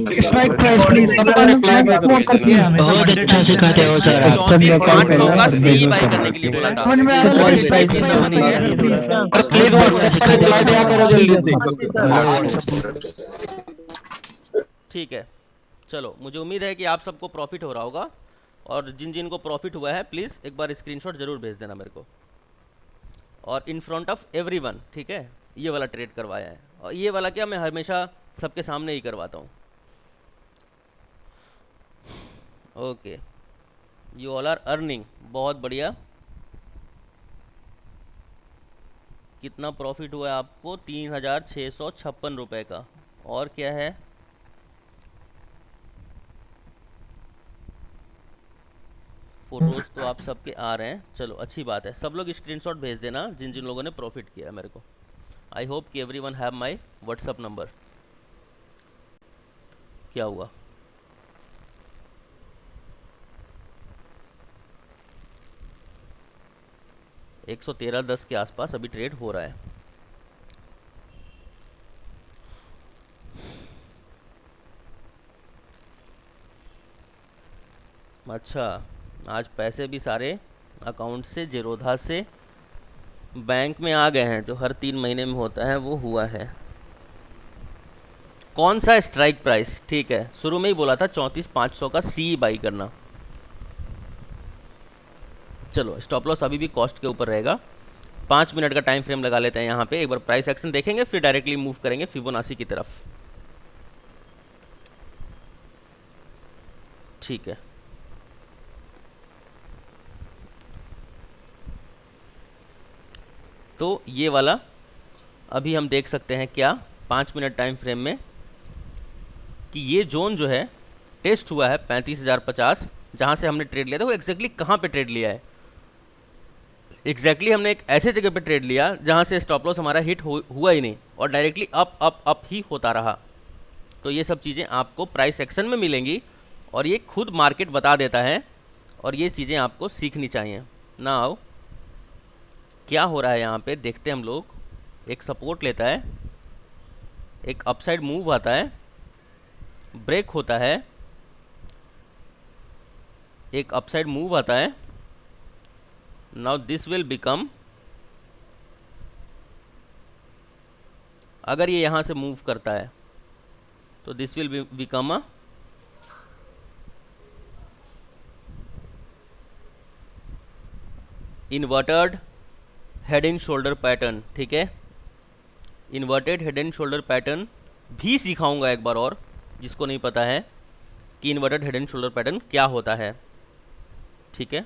Strike price please बहुत अच्छा सिखाते हो सर आप। 34,500 का सी बाई करने के लिए बोला था। समझ में आ रहा है, और लेकिन स्ट्राइक स्ट्राइक प्राइस प्राइस होनी है। बताइए प्लीज। बहुत बढ़िया सिखाते हो सर आप। ठीक है, चलो मुझे उम्मीद है कि आप सबको प्रॉफिट हो रहा होगा, और जिन जिन को प्रॉफिट हुआ है प्लीज़ एक बार स्क्रीनशॉट ज़रूर भेज देना मेरे को, और इन फ्रंट ऑफ एवरीवन। ठीक है, ये वाला ट्रेड करवाया है, और ये वाला क्या मैं हमेशा सबके सामने ही करवाता हूँ। Okay, you all are earning, बहुत बढ़िया। कितना प्रॉफिट हुआ है आपको? 3,656 रुपये का। और क्या है? फोटोज़ तो आप सबके आ रहे हैं, चलो अच्छी बात है। सब लोग स्क्रीनशॉट भेज देना जिन जिन लोगों ने प्रॉफिट किया है मेरे को। आई होप कि everyone have my WhatsApp number. क्या हुआ? एक 113.10 के आसपास अभी ट्रेड हो रहा है। अच्छा, आज पैसे भी सारे अकाउंट से, जीरोधा से बैंक में आ गए हैं, जो हर 3 महीने में होता है वो हुआ है। कौन सा स्ट्राइक प्राइस? ठीक है, शुरू में ही बोला था 34,500 का सी बाई करना। चलो, स्टॉप लॉस अभी भी कॉस्ट के ऊपर रहेगा। 5 मिनट का टाइम फ्रेम लगा लेते हैं यहाँ पे। एक बार प्राइस एक्शन देखेंगे, फिर डायरेक्टली मूव करेंगे फिबोनाची की तरफ। ठीक है, तो ये वाला अभी हम देख सकते हैं क्या 5 मिनट टाइम फ्रेम में, कि ये जोन जो है टेस्ट हुआ है 35,050, जहाँ से हमने ट्रेड लिया था। वो एग्जैक्टली कहाँ पे ट्रेड लिया है? एग्जैक्टली हमने एक ऐसे जगह पे ट्रेड लिया जहाँ से स्टॉप लॉस हमारा हिट हुआ ही नहीं, और डायरेक्टली अप अप अप ही होता रहा। तो ये सब चीज़ें आपको प्राइस एक्शन में मिलेंगी, और ये खुद मार्केट बता देता है, और ये चीज़ें आपको सीखनी चाहिए। नाउ क्या हो रहा है यहाँ पे देखते हैं हम लोग। एक सपोर्ट लेता है, एक अपसाइड मूव आता है, ब्रेक होता है, एक अपसाइड मूव आता है। नाउ दिस विल बिकम, अगर ये यहाँ से मूव करता है तो this will become a inverted head and shoulder pattern. ठीक है, inverted head and shoulder pattern भी सिखाऊंगा एक बार और, जिसको नहीं पता है कि inverted head and shoulder pattern क्या होता है। ठीक है,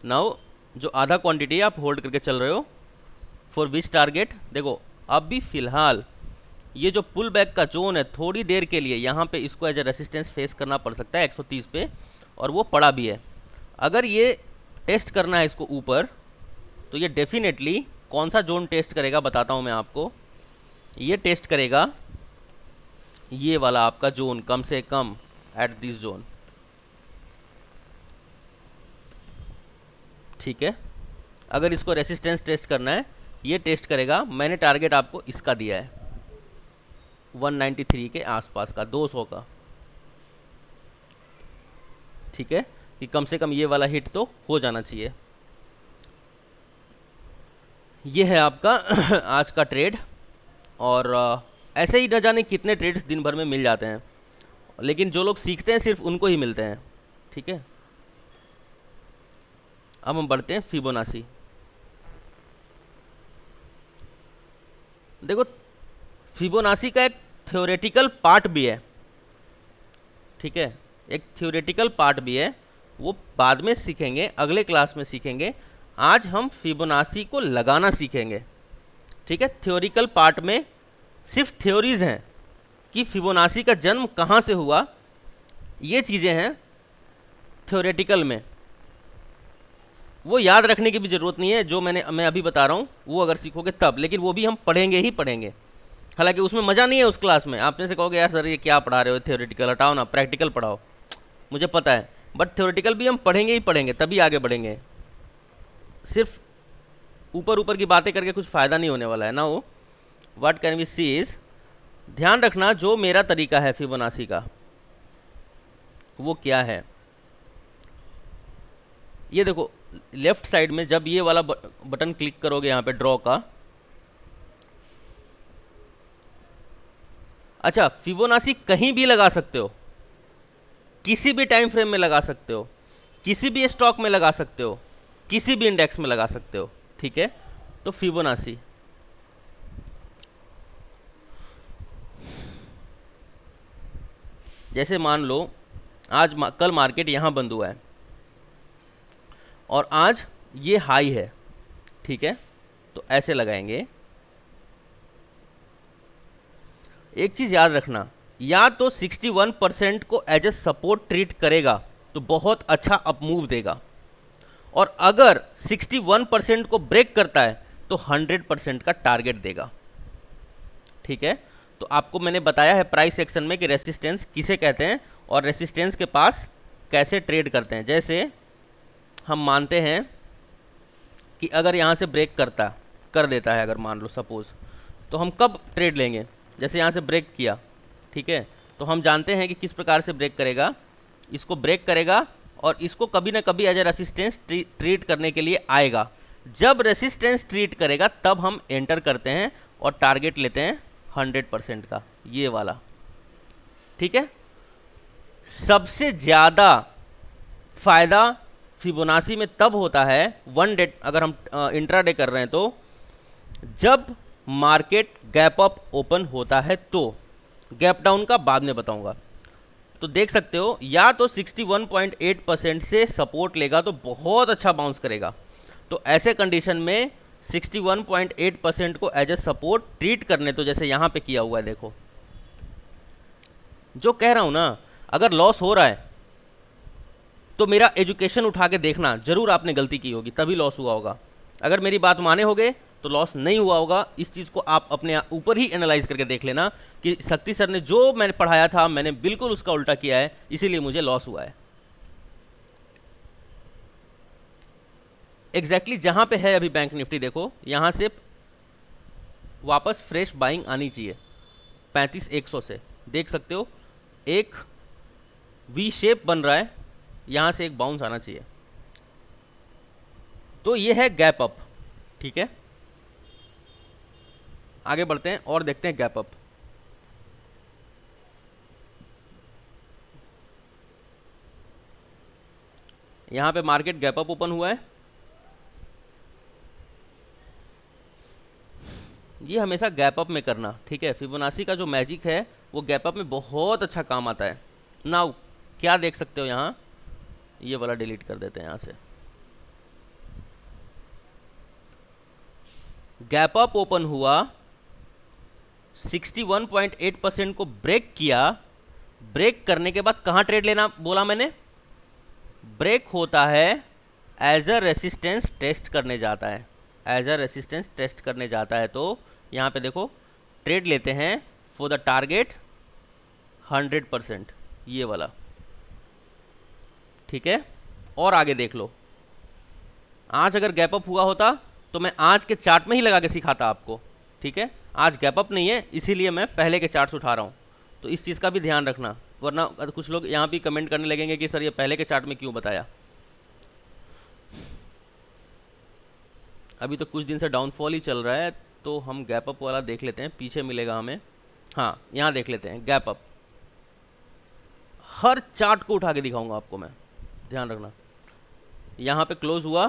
नाउ जो आधा क्वांटिटी आप होल्ड करके चल रहे हो, फॉर विच टारगेट? देखो अभी फ़िलहाल ये जो पुल बैक का जोन है, थोड़ी देर के लिए यहाँ पे इसको एज ए रेसिस्टेंस फेस करना पड़ सकता है 130 पे, और वो पड़ा भी है। अगर ये टेस्ट करना है इसको ऊपर, तो ये डेफिनेटली कौन सा जोन टेस्ट करेगा बताता हूँ मैं आपको। ये टेस्ट करेगा ये वाला आपका जोन, कम से कम एट दिस जोन। ठीक है, अगर इसको रेसिस्टेंस टेस्ट करना है, ये टेस्ट करेगा। मैंने टारगेट आपको इसका दिया है 193 के आसपास का, 200 का। ठीक है, कि कम से कम ये वाला हिट तो हो जाना चाहिए। ये है आपका आज का ट्रेड, और ऐसे ही न जाने कितने ट्रेड्स दिन भर में मिल जाते हैं, लेकिन जो लोग सीखते हैं सिर्फ उनको ही मिलते हैं। ठीक है, अब हम बढ़ते हैं फिबोनाची। देखो, फिबोनाची का एक थ्योरेटिकल पार्ट भी है। ठीक है, एक थ्योरेटिकल पार्ट भी है, वो बाद में सीखेंगे, अगले क्लास में सीखेंगे। आज हम फिबोनाची को लगाना सीखेंगे। ठीक है, थ्योरिकल पार्ट में सिर्फ थ्योरीज हैं कि फिबोनाची का जन्म कहाँ से हुआ, ये चीज़ें हैं थ्योरेटिकल में। वो याद रखने की भी ज़रूरत नहीं है, जो मैं अभी बता रहा हूँ वो अगर सीखोगे तब, लेकिन वो भी हम पढ़ेंगे ही पढ़ेंगे। हालांकि उसमें मज़ा नहीं है उस क्लास में। आपने से कहोगे यार सर ये क्या पढ़ा रहे हो, थ्योरेटिकल हटाओ ना, प्रैक्टिकल पढ़ाओ। मुझे पता है, बट थ्योरेटिकल भी हम पढ़ेंगे ही पढ़ेंगे, तभी आगे बढ़ेंगे। सिर्फ ऊपर ऊपर की बातें करके कुछ फ़ायदा नहीं होने वाला है ना। वो what can we see is, ध्यान रखना जो मेरा तरीका है फिबोनाची का, वो क्या है, ये देखो लेफ्ट साइड में जब ये वाला बटन क्लिक करोगे यहाँ पे ड्रॉ का, अच्छा फिबोनाची कहीं भी लगा सकते हो, किसी भी टाइम फ्रेम में लगा सकते हो, किसी भी स्टॉक में लगा सकते हो, किसी भी इंडेक्स में लगा सकते हो, ठीक है। तो फिबोनाची जैसे मान लो आज कल मार्केट यहाँ बंद हुआ है और आज ये हाई है, ठीक है, तो ऐसे लगाएंगे। एक चीज़ याद रखना, या तो 61% को एज ए सपोर्ट ट्रीट करेगा तो बहुत अच्छा अप मूव देगा, और अगर 61% को ब्रेक करता है तो 100% का टारगेट देगा, ठीक है। तो आपको मैंने बताया है प्राइस सेक्शन में कि रेसिस्टेंस किसे कहते हैं और रेसिस्टेंस के पास कैसे ट्रेड करते हैं। जैसे हम मानते हैं कि अगर यहाँ से ब्रेक कर देता है, अगर मान लो सपोज, तो हम कब ट्रेड लेंगे, जैसे यहाँ से ब्रेक किया, ठीक है, तो हम जानते हैं कि किस प्रकार से ब्रेक करेगा, इसको ब्रेक करेगा और इसको कभी ना कभी एज ए रेसिस्टेंस ट्रीट करने के लिए आएगा। जब रेसिस्टेंस ट्रीट करेगा तब हम एंटर करते हैं और टारगेट लेते हैं 100% का, ये वाला, ठीक है। सबसे ज़्यादा फायदा फिबोनाची में तब होता है वन डे, अगर हम इंट्राडे कर रहे हैं तो जब मार्केट गैप अप ओपन होता है, तो गैप डाउन का बाद में बताऊंगा। तो देख सकते हो या तो 61.8% से सपोर्ट लेगा तो बहुत अच्छा बाउंस करेगा, तो ऐसे कंडीशन में 61.8% को एज ए सपोर्ट ट्रीट करने, तो जैसे यहाँ पे किया हुआ है, देखो जो कह रहा हूँ ना, अगर लॉस हो रहा है तो मेरा एजुकेशन उठा के देखना, जरूर आपने गलती की होगी तभी लॉस हुआ होगा। अगर मेरी बात माने होगे तो लॉस नहीं हुआ होगा। इस चीज़ को आप अपने ऊपर ही एनालाइज करके देख लेना कि शक्ति सर ने जो मैंने पढ़ाया था मैंने बिल्कुल उसका उल्टा किया है, इसीलिए मुझे लॉस हुआ है। एग्जैक्टली जहां पे है अभी बैंक निफ्टी, देखो यहां से वापस फ्रेश बाइंग आनी चाहिए 35,100 से, देख सकते हो एक वी शेप बन रहा है, यहां से एक बाउंस आना चाहिए, तो ये है गैप अप, ठीक है। आगे बढ़ते हैं और देखते हैं गैप अप। यहां पे मार्केट गैप अप ओपन हुआ है, ये हमेशा गैप अप में करना, ठीक है। फिबोनाची का जो मैजिक है वो गैप अप में बहुत अच्छा काम आता है। नाउ क्या देख सकते हो, यहाँ ये वाला डिलीट कर देते हैं, यहाँ से गैप अप ओपन हुआ, 61.8% को ब्रेक किया, ब्रेक करने के बाद कहाँ ट्रेड लेना बोला मैंने, ब्रेक होता है एज अ रेसिस्टेंस टेस्ट करने जाता है, एज अ रेसिस्टेंस टेस्ट करने जाता है, तो यहाँ पे देखो ट्रेड लेते हैं फॉर द टारगेट 100%, ये वाला, ठीक है। और आगे देख लो, आज अगर गैप अप हुआ होता तो मैं आज के चार्ट में ही लगा के सिखाता आपको, ठीक है। आज गैप अप नहीं है इसीलिए मैं पहले के चार्ट्स उठा रहा हूँ, तो इस चीज़ का भी ध्यान रखना, वरना कुछ लोग यहाँ भी कमेंट करने लगेंगे कि सर ये पहले के चार्ट में क्यों बताया। अभी तो कुछ दिन से डाउनफॉल ही चल रहा है, तो हम गैप अप वाला देख लेते हैं, पीछे मिलेगा हमें, हाँ यहाँ देख लेते हैं गैप अप। हर चार्ट को उठा के दिखाऊंगा आपको मैं, ध्यान रखना। यहाँ पे क्लोज हुआ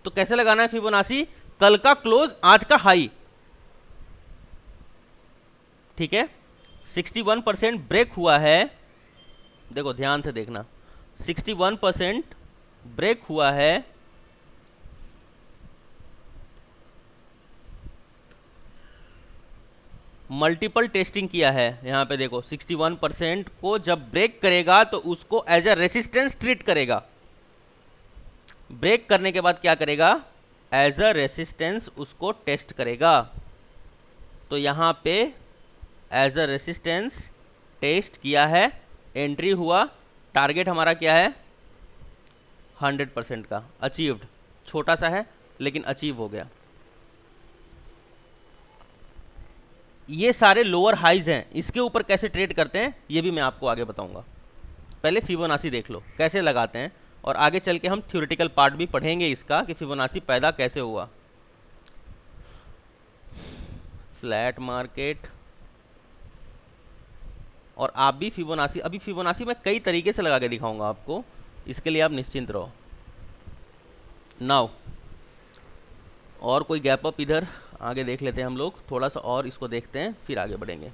तो कैसे लगाना है फिबोनाची, कल का क्लोज आज का हाई, ठीक है। 61% ब्रेक हुआ है, देखो ध्यान से देखना, 61% ब्रेक हुआ है, मल्टीपल टेस्टिंग किया है, यहाँ पे देखो 61% को जब ब्रेक करेगा तो उसको एज ए रेसिस्टेंस ट्रीट करेगा, ब्रेक करने के बाद क्या करेगा, एज अ रेसिस्टेंस उसको टेस्ट करेगा, तो यहाँ पे एज अ रेसिस्टेंस टेस्ट किया है, एंट्री हुआ, टारगेट हमारा क्या है 100% का, अचीव्ड, छोटा सा है लेकिन अचीव हो गया। ये सारे लोअर हाइज हैं, इसके ऊपर कैसे ट्रेड करते हैं ये भी मैं आपको आगे बताऊंगा। पहले फिबोनाची देख लो कैसे लगाते हैं, और आगे चल के हम थ्योरेटिकल पार्ट भी पढ़ेंगे इसका कि फिबोनाची पैदा कैसे हुआ। फ्लैट मार्केट, और आप भी फिबोनाची, अभी फिबोनाची मैं कई तरीके से लगा के दिखाऊंगा आपको, इसके लिए आप निश्चिंत रहो। नाउ और कोई गैप अप इधर आगे देख लेते हैं हम लोग, थोड़ा सा और इसको देखते हैं फिर आगे बढ़ेंगे।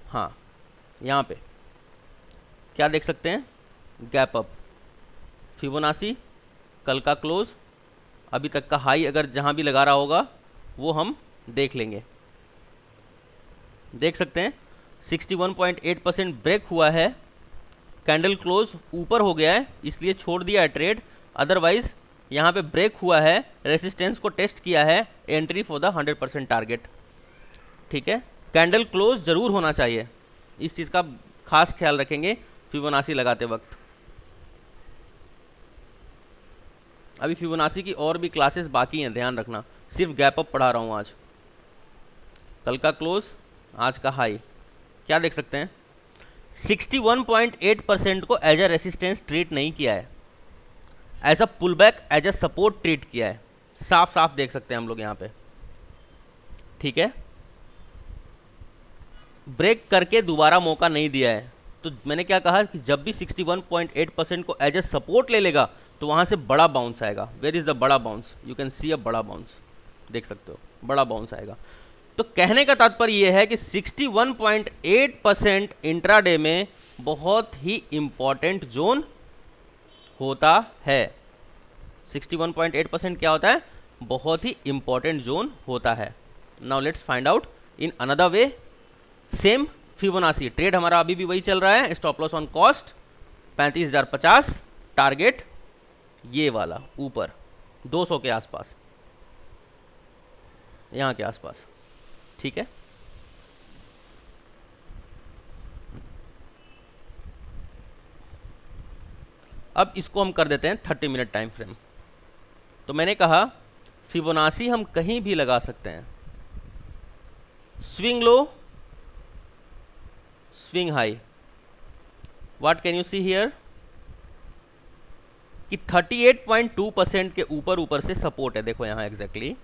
हाँ, यहाँ पे क्या देख सकते हैं, गैप अप, फिबोनाची, कल का क्लोज, अभी तक का हाई अगर जहाँ भी लगा रहा होगा वो हम देख लेंगे। देख सकते हैं 61.8% ब्रेक हुआ है, कैंडल क्लोज ऊपर हो गया है इसलिए छोड़ दिया है ट्रेड, अदरवाइज यहाँ पे ब्रेक हुआ है, रेसिस्टेंस को टेस्ट किया है, एंट्री फॉर द 100% टारगेट। ठीक है, कैंडल क्लोज जरूर होना चाहिए, इस चीज़ का खास ख्याल रखेंगे फिबोनाची लगाते वक्त। अभी फिबोनाची की और भी क्लासेस बाकी हैं, ध्यान रखना, सिर्फ गैप अप पढ़ा रहा हूँ आज। कल का क्लोज, आज का हाई, क्या देख सकते हैं 61.8% को एज अ रेसिस्टेंस ट्रीट नहीं किया है, as a pull back, as a support treat किया है, साफ साफ देख सकते हैं हम लोग यहाँ पे। ठीक है, ब्रेक करके दोबारा मौका नहीं दिया है, तो मैंने क्या कहा कि जब भी 61.8% को एज अ सपोर्ट ले लेगा तो वहाँ से बड़ा बाउंस आएगा। वेयर इज़ द बड़ा बाउंस, यू कैन सी अ बड़ा बाउंस, देख सकते हो बड़ा बाउंस आएगा। तो कहने का तात्पर्य यह है कि 61.8% इंट्राडे में बहुत ही इंपॉर्टेंट जोन होता है। 61.8% क्या होता है, बहुत ही इंपॉर्टेंट जोन होता है। Now let's find out in another way. Same Fibonacci trade हमारा अभी भी वही चल रहा है, stop loss on cost 35,050, target ये वाला ऊपर 200 के आसपास, यहाँ के आसपास। ठीक है, अब इसको हम कर देते हैं 30 मिनट टाइम फ्रेम। तो मैंने कहा फिबोनाची हम कहीं भी लगा सकते हैं, swing low, swing high. What can you see here कि 38.2% के ऊपर से सपोर्ट है, देखो यहाँ एग्जैक्टली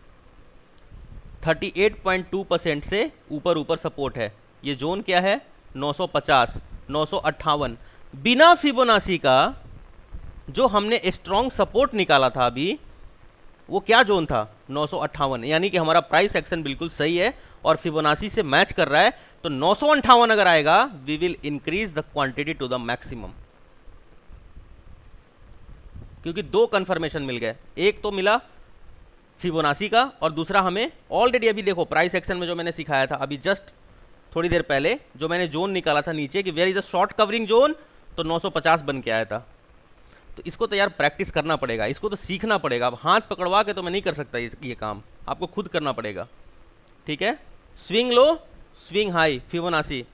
38.2% से ऊपर सपोर्ट है। ये जोन क्या है 950, 958। बिना फिबोनाची का जो हमने स्ट्रॉन्ग सपोर्ट निकाला था अभी, वो क्या जोन था 958, यानी कि हमारा प्राइस एक्शन बिल्कुल सही है और फिबोनाची से मैच कर रहा है। तो 958 अगर आएगा, we will increase the quantity to the maximum, क्योंकि दो कंफर्मेशन मिल गए, एक तो मिला फिबोनाची का और दूसरा हमें ऑलरेडी अभी देखो प्राइस एक्शन में जो मैंने सिखाया था अभी जस्ट थोड़ी देर पहले, जो मैंने जोन निकाला था नीचे कि where is a short covering zone, तो 950 बन के आया था। तो इसको तो यार प्रैक्टिस करना पड़ेगा, इसको तो सीखना पड़ेगा। अब हाथ पकड़वा के तो मैं नहीं कर सकता ये काम, आपको खुद करना पड़ेगा। ठीक है, swing low, swing high, Fibonacci.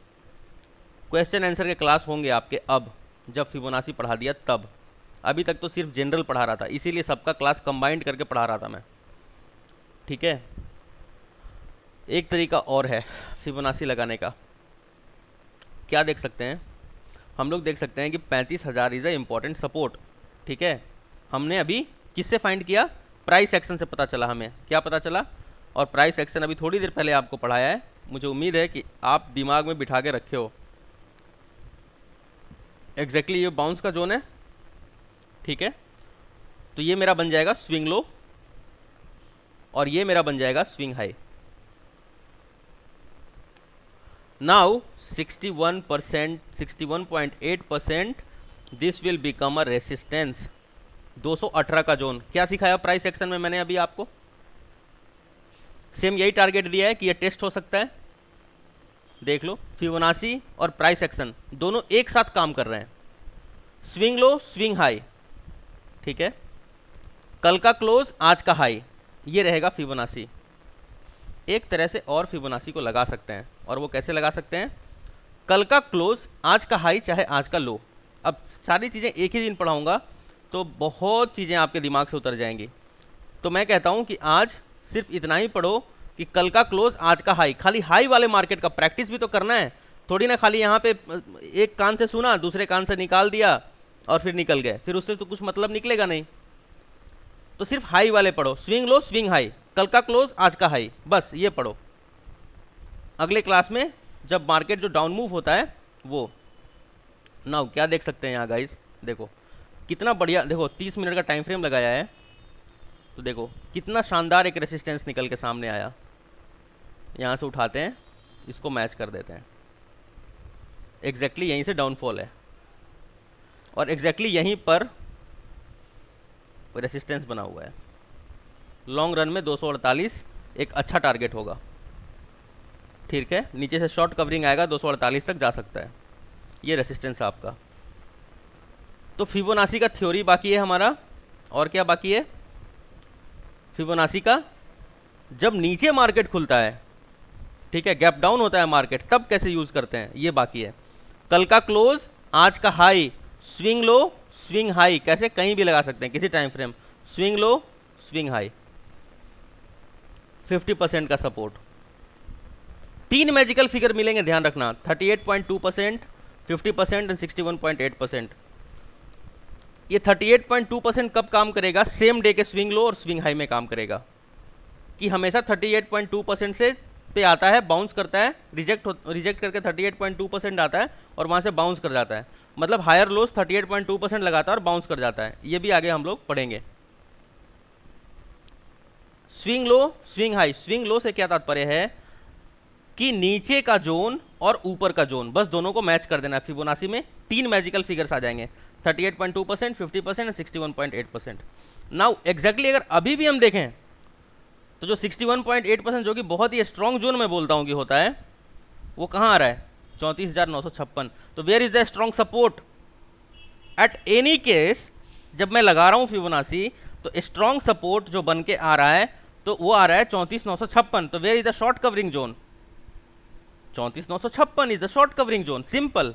Question answer के क्लास होंगे आपके अब, जब फिबोनाची पढ़ा दिया तब। अभी तक तो सिर्फ जनरल पढ़ा रहा था, इसीलिए सबका क्लास कंबाइंड करके पढ़ा रहा था मैं। ठीक है, एक तरीका और है फिबोनाची लगाने का। क्या देख सकते हैं हम लोग, देख सकते हैं कि 35,000 इज़ अ इम्पॉर्टेंट सपोर्ट। ठीक है, हमने अभी किससे फाइंड किया, प्राइस एक्शन से पता चला, हमें क्या पता चला, और प्राइस एक्शन अभी थोड़ी देर पहले आपको पढ़ाया है। मुझे उम्मीद है कि आप दिमाग में बिठा के रखे हो। एग्जैक्टली ये बाउंस का जोन है। ठीक है, तो ये मेरा बन जाएगा स्विंग लो और ये मेरा बन जाएगा swing high. Now 61.8% this will become a resistance. 218 का जोन क्या सिखाया प्राइस एक्शन में मैंने अभी आपको, सेम यही टारगेट दिया है कि ये टेस्ट हो सकता है। देख लो, फिबोनाची और प्राइस एक्शन दोनों एक साथ काम कर रहे हैं, स्विंग लो स्विंग हाई। ठीक है, कल का क्लोज आज का हाई, ये रहेगा फिबोनाची। एक तरह से और फिबोनाची को लगा सकते हैं, और वो कैसे लगा सकते हैं, कल का क्लोज आज का हाई चाहे आज का लो। अब सारी चीज़ें एक ही दिन पढ़ाऊंगा तो बहुत चीज़ें आपके दिमाग से उतर जाएंगी। तो मैं कहता हूं कि आज सिर्फ इतना ही पढ़ो कि कल का क्लोज आज का हाई, खाली हाई वाले मार्केट का प्रैक्टिस भी तो करना है। थोड़ी ना खाली यहाँ पे एक कान से सुना दूसरे कान से निकाल दिया और फिर निकल गए, फिर उससे तो कुछ मतलब निकलेगा नहीं। तो सिर्फ हाई वाले पढ़ो, स्विंग लो स्विंग हाई, कल का क्लोज आज का हाई, बस ये पढ़ो। अगले क्लास में जब मार्केट जो डाउन मूव होता है वो। नाउ क्या देख सकते हैं यहाँ गाइस, देखो कितना बढ़िया, देखो 30 मिनट का टाइम फ्रेम लगाया है, तो देखो कितना शानदार एक रेसिस्टेंस निकल के सामने आया। यहाँ से उठाते हैं, इसको मैच कर देते हैं, एग्जैक्टली यहीं से डाउनफॉल है और एग्जैक्टली यहीं पर रेसिस्टेंस बना हुआ है। लॉन्ग रन में 248 एक अच्छा टारगेट होगा, ठीक है। नीचे से शॉर्ट कवरिंग आएगा 248 तक जा सकता है, ये रेसिस्टेंस है आपका। तो फिबोनाची का थ्योरी बाकी है हमारा, और क्या बाकी है? फिबोनाची का जब नीचे मार्केट खुलता है, ठीक है, गैप डाउन होता है मार्केट, तब कैसे यूज़ करते हैं ये बाकी है। कल का क्लोज आज का high, swing low swing high, कैसे कहीं भी लगा सकते हैं किसी time frame, swing low swing high, 50% का सपोर्ट। 3 मैजिकल फिगर मिलेंगे, ध्यान रखना, 38.2%, 50% एंड 61.8%। ये 38.2% कब काम करेगा? सेम डे के स्विंग लो और स्विंग हाई में काम करेगा, कि हमेशा 38.2% से पे आता है, बाउंस करता है, रिजेक्ट करके 38.2% आता है और वहाँ से बाउंस कर जाता है, मतलब हायर लोस 38.2% लगाता है और बाउंस कर जाता है। ये भी आगे हम लोग पढ़ेंगे। Swing low swing high, swing low से क्या तात्पर्य है कि नीचे का जोन और ऊपर का जोन, बस दोनों को मैच कर देना। फिबोनाची में 3 मैजिकल फिगर्स आ जाएंगे, 38.2%, 50% और 61.8%। नाउ एग्जैक्टली अगर अभी भी हम देखें तो जो 61.8% जो कि बहुत ही स्ट्रॉन्ग जोन में बोलता हूँ कि होता है, वो कहाँ आ रहा है? 34,956। तो where is the strong support? At any case जब मैं लगा रहा हूँ फिबोनाची, तो स्ट्रॉन्ग सपोर्ट जो बन के आ रहा है तो वो आ रहा है 34,956। तो where is the short covering zone? 34,956 is the short covering zone. Simple,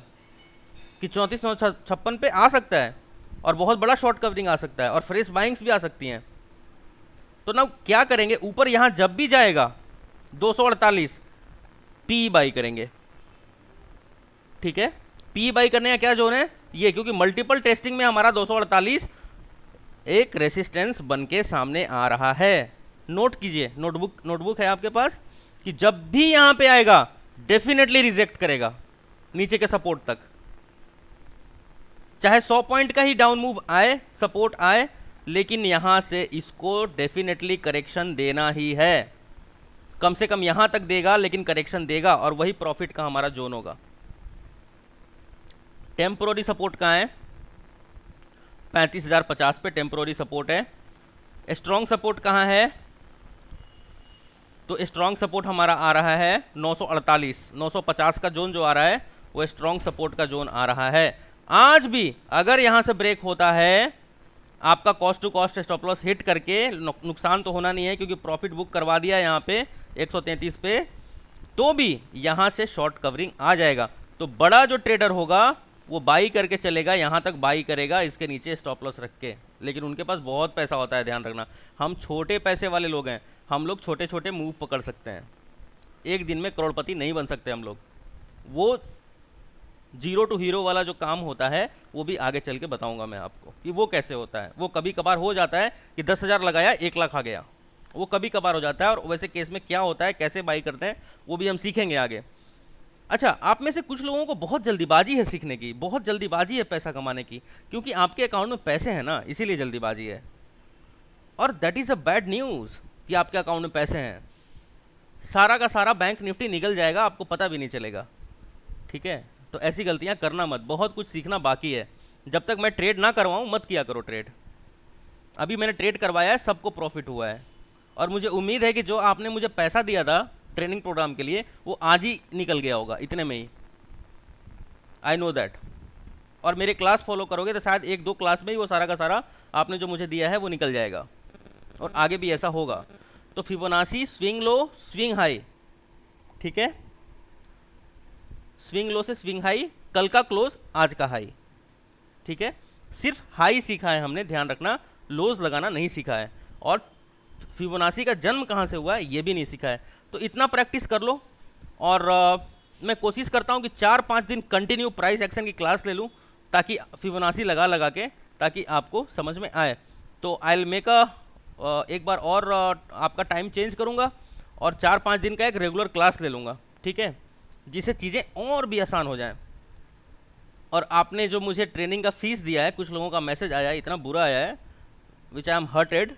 कि 34,956 पे आ सकता है और बहुत बड़ा शॉर्ट कवरिंग आ सकता है और फ्रेश बाइंग्स भी आ सकती हैं। तो ना क्या करेंगे, ऊपर यहां जब भी जाएगा 248 पी बाई करेंगे, ठीक है। पी बाई करने का क्या जोन है ये, क्योंकि मल्टीपल टेस्टिंग में हमारा 248 एक रेसिस्टेंस बन के सामने आ रहा है। नोट कीजिए, नोटबुक है आपके पास, कि जब भी यहां पे आएगा डेफिनेटली रिजेक्ट करेगा नीचे के सपोर्ट तक, चाहे 100 पॉइंट का ही डाउन मूव आए, सपोर्ट आए, लेकिन यहां से इसको डेफिनेटली करेक्शन देना ही है। कम से कम यहां तक देगा, लेकिन करेक्शन देगा और वही प्रॉफिट का हमारा जोन होगा। टेम्पोररी सपोर्ट कहाँ है? 35,050 पे टेम्पोररी सपोर्ट है। स्ट्रॉन्ग सपोर्ट कहाँ है? तो स्ट्रॉन्ग सपोर्ट हमारा आ रहा है 948, 950 का जोन जो आ रहा है वो स्ट्रॉन्ग सपोर्ट का जोन आ रहा है। आज भी अगर यहाँ से ब्रेक होता है, आपका cost to cost stop loss hit करके, नुकसान तो होना नहीं है क्योंकि प्रॉफिट बुक करवा दिया यहाँ पे 133 पे, तो भी यहाँ से शॉर्ट कवरिंग आ जाएगा। तो बड़ा जो ट्रेडर होगा वो बाई करके चलेगा, यहाँ तक बाई करेगा इसके नीचे स्टॉप लॉस रख के, लेकिन उनके पास बहुत पैसा होता है, ध्यान रखना। हम छोटे पैसे वाले लोग हैं, हम लोग छोटे छोटे मूव पकड़ सकते हैं, एक दिन में करोड़पति नहीं बन सकते हम लोग। वो जीरो टू हीरो वाला जो काम होता है वो भी आगे चल के बताऊंगा मैं आपको कि वो कैसे होता है। वो कभी कभार हो जाता है कि 10,000 लगाया 1 लाख आ गया, वो कभी कभार हो जाता है। और वैसे केस में क्या होता है, कैसे बाई करते हैं, वो भी हम सीखेंगे आगे। अच्छा, आप में से कुछ लोगों को बहुत जल्दीबाजी है सीखने की, बहुत जल्दीबाजी है पैसा कमाने की, क्योंकि आपके अकाउंट में पैसे हैं ना, इसीलिए जल्दीबाजी है। और that is a bad news कि आपके अकाउंट में पैसे हैं, सारा का सारा बैंक निफ्टी निकल जाएगा, आपको पता भी नहीं चलेगा, ठीक है। तो ऐसी गलतियां करना मत, बहुत कुछ सीखना बाकी है। जब तक मैं ट्रेड ना करवाऊं मत किया करो ट्रेड। अभी मैंने ट्रेड करवाया है, सबको प्रॉफिट हुआ है, और मुझे उम्मीद है कि जो आपने मुझे पैसा दिया था ट्रेनिंग प्रोग्राम के लिए वो आज ही निकल गया होगा, इतने में ही, आई नो दैट। और मेरे क्लास फॉलो करोगे तो शायद 1-2 क्लास में ही वो सारा का सारा आपने जो मुझे दिया है वो निकल जाएगा, और आगे भी ऐसा होगा। तो Fibonacci swing low swing high, ठीक है, स्विंग लो से स्विंग हाई, कल का क्लोज आज का हाई, ठीक है। सिर्फ हाई सीखा है हमने, ध्यान रखना, लोज लगाना नहीं सीखा है। और फिबोनाची का जन्म कहाँ से हुआ है ये भी नहीं सीखा है। तो इतना प्रैक्टिस कर लो, और मैं कोशिश करता हूँ कि 4-5 दिन कंटिन्यू प्राइस एक्शन की क्लास ले लूँ, ताकि फिबोनाची लगा लगा के, ताकि आपको समझ में आए। तो आई विल मेक एक बार और आपका टाइम चेंज करूँगा और 4-5 दिन का एक रेगुलर क्लास ले लूँगा, ठीक है, जिससे चीज़ें और भी आसान हो जाएं। और आपने जो मुझे ट्रेनिंग का फीस दिया है, कुछ लोगों का मैसेज आया है, इतना बुरा आया है, विच आई एम हर्टेड,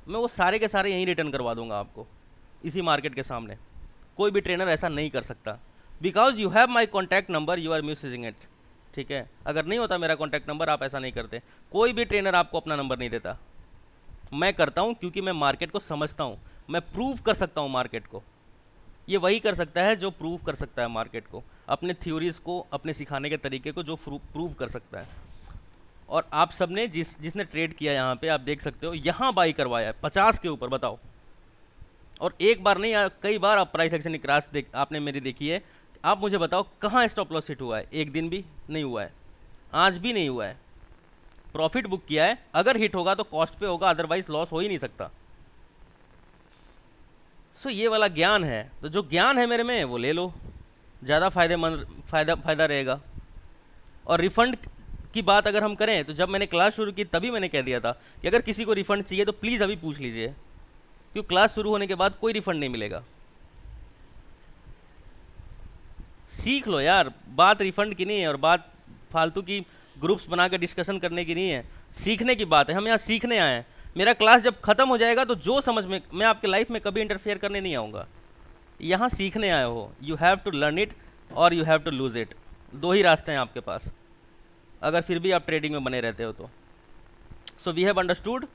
मैं वो सारे के सारे यहीं रिटर्न करवा दूंगा आपको, इसी मार्केट के सामने। कोई भी ट्रेनर ऐसा नहीं कर सकता, because you have my contact number, you are misusing it, ठीक है। अगर नहीं होता मेरा कॉन्टैक्ट नंबर, आप ऐसा नहीं करते। कोई भी ट्रेनर आपको अपना नंबर नहीं देता, मैं करता हूँ, क्योंकि मैं मार्केट को समझता हूँ, मैं प्रूव कर सकता हूँ मार्केट को। ये वही कर सकता है जो प्रूव कर सकता है मार्केट को, अपने थ्योरीज को, अपने सिखाने के तरीके को जो प्रूव कर सकता है। और आप सब ने जिसने ट्रेड किया यहाँ पे, आप देख सकते हो यहाँ बाई करवाया है 50 के ऊपर, बताओ। और एक बार नहीं, कई बार आप प्राइस एक्शन की क्लास आपने मेरी देखी है। आप मुझे बताओ कहाँ स्टॉप लॉस हिट हुआ है? एक दिन भी नहीं हुआ है, आज भी नहीं हुआ है। प्रॉफिट बुक किया है, अगर हिट होगा तो कॉस्ट पे होगा, अदरवाइज लॉस हो ही नहीं सकता। सो ये वाला ज्ञान है, तो जो ज्ञान है मेरे में वो ले लो, ज़्यादा फायदेमंद फ़ायदा रहेगा। और रिफ़ंड की बात अगर हम करें, तो जब मैंने क्लास शुरू की तभी मैंने कह दिया था कि अगर किसी को रिफ़ंड चाहिए तो प्लीज़ अभी पूछ लीजिए, क्योंकि क्लास शुरू होने के बाद कोई रिफ़ंड नहीं मिलेगा। सीख लो यार, बात रिफ़ंड की नहीं है और बात फालतू की ग्रुप्स बना कर डिस्कशन करने की नहीं है, सीखने की बात है। हम यहाँ सीखने आए हैं। मेरा क्लास जब ख़त्म हो जाएगा तो जो समझ में, मैं आपके लाइफ में कभी इंटरफेयर करने नहीं आऊँगा। यहाँ सीखने आए हो, you have to learn it और you have to lose it. दो ही रास्ते हैं आपके पास, अगर फिर भी आप ट्रेडिंग में बने रहते हो तो। सो वी हैव अंडरस्टूड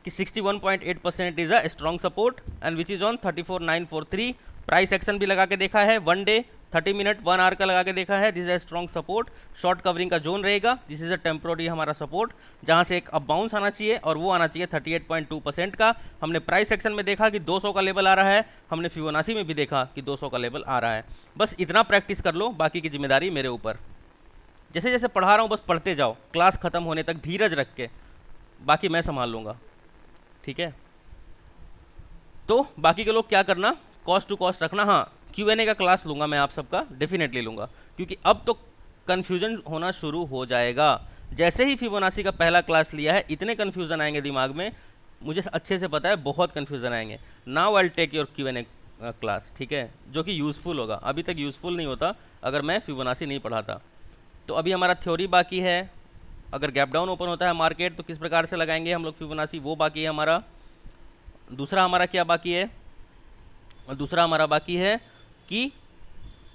कि 61.8% is a strong support and which is on 34,943। Price action भी लगा के देखा है, 1 डे 30 मिनट 1 आवर का लगा के देखा है। This is a strong support, short covering का जोन रहेगा। दिस इज अ टेम्पोररी हमारा सपोर्ट, जहां से एक अप बाउंस आना चाहिए और वो आना चाहिए 38.2% का। हमने प्राइस सेक्शन में देखा कि 200 का लेवल आ रहा है, हमने फिबोनाची में भी देखा कि 200 का लेवल आ रहा है। बस इतना प्रैक्टिस कर लो, बाकी की जिम्मेदारी मेरे ऊपर। जैसे जैसे पढ़ा रहा हूँ बस पढ़ते जाओ, क्लास खत्म होने तक धीरज रख के, बाकी मैं संभाल लूँगा, ठीक है। तो बाकी के लोग क्या करना, कॉस्ट टू कॉस्ट रखना। हाँ, Q&A का क्लास लूँगा मैं आप सबका, डेफिनेटली लूँगा, क्योंकि अब तो कन्फ्यूजन होना शुरू हो जाएगा। जैसे ही फिबोनाची का पहला क्लास लिया है, इतने कन्फ्यूज़न आएंगे दिमाग में, मुझे अच्छे से पता है, बहुत कन्फ्यूज़न आएंगे। Now I will take your Q&A class, ठीक है, जो कि यूज़फुल होगा। अभी तक यूज़फुल नहीं होता अगर मैं फिबोनाची नहीं पढ़ाता। तो अभी हमारा थ्योरी बाकी है, अगर गैप डाउन ओपन होता है मार्केट तो किस प्रकार से लगाएंगे हम लोग फिबोनाची, वो बाकी है हमारा। दूसरा हमारा क्या बाकी है, दूसरा हमारा बाकी है कि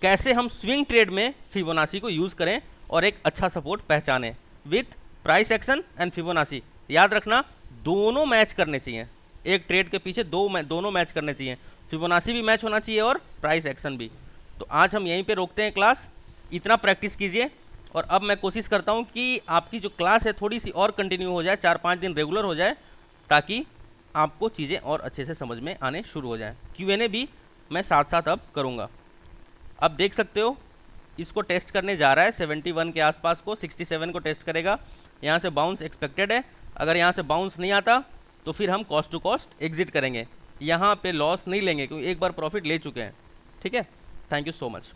कैसे हम स्विंग ट्रेड में फिबोनाची को यूज़ करें और एक अच्छा सपोर्ट पहचानें with price action and Fibonacci. याद रखना, दोनों मैच करने चाहिए, एक ट्रेड के पीछे दोनों मैच करने चाहिए, फिबोनाची भी मैच होना चाहिए और प्राइस एक्शन भी। तो आज हम यहीं पे रोकते हैं क्लास, इतना प्रैक्टिस कीजिए। और अब मैं कोशिश करता हूँ कि आपकी जो क्लास है थोड़ी सी और कंटिन्यू हो जाए, 4-5 दिन रेगुलर हो जाए, ताकि आपको चीज़ें और अच्छे से समझ में आने शुरू हो जाएं। Q&A भी मैं साथ साथ अब करूँगा। अब देख सकते हो इसको टेस्ट करने जा रहा है 71 के आसपास को, 67 को टेस्ट करेगा। यहाँ से बाउंस एक्सपेक्टेड है, अगर यहाँ से बाउंस नहीं आता तो फिर हम कॉस्ट टू कॉस्ट एग्जिट करेंगे। यहाँ पे लॉस नहीं लेंगे क्योंकि एक बार प्रॉफिट ले चुके हैं, ठीक है। Thank you so much.